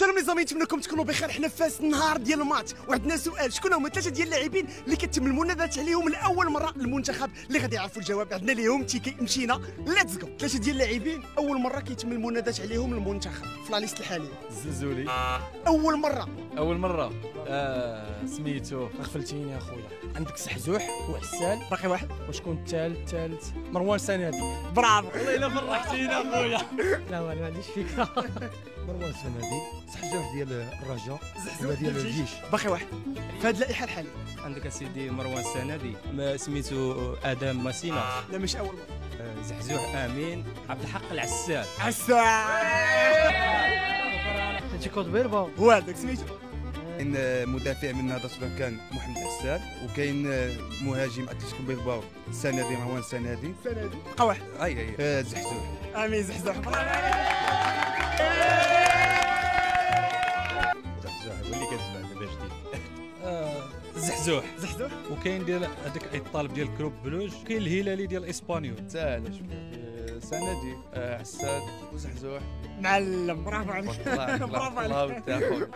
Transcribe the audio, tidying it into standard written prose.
سلام لي زامي، نتمنىكم تكونوا بخير. حنا في فاس النهار ديال الماتش وعندنا سؤال: شكون هما ثلاثه ديال اللاعبين اللي كتم المنادات عليهم لاول مره المنتخب؟ اللي غادي يعرفوا الجواب عندنا ليهم تيكي. مشينا ليتس جو. ثلاثه ديال اللاعبين اول مره كيتم المنادات عليهم المنتخب في لا ليست الحاليه. الزلزولي اول مره سميتو غفلتيني اخويا. عندك سحزوح وعسال، باقي واحد. وشكون الثالث؟ مروان سنادي. برافو. والله الا فرحتينا اخويا. لا ما عنديش فكره. مروان سنادي، سحزوح ديال الرجاء، زحزوح ديال الجيش. باقي واحد في هذه اللائحه الحاليه. عندك اسيدي مروان سنادي، سميتو ادم ماسينا، لا مش اول مره. زحزوح امين، عبد الحق العسال. انت كنت بيربا هو هذاك سميتو. كاين مدافع من نهضة بركان محمد عسال، وكاين مهاجم اتلتيكو بيلباو سنادي مروان سنادي. بقى واحد. اي زحزوح امين زحزوح. زحزوح هو اللي كتسمع دابا جديد. زحزوح وكاين ديال هذاك الطالب ديال كروب بلوج، كاين الهلالي ديال اسبانيول. ساهل سنادي عسال وزحزوح. معلم برافو عليك. برافو عليك.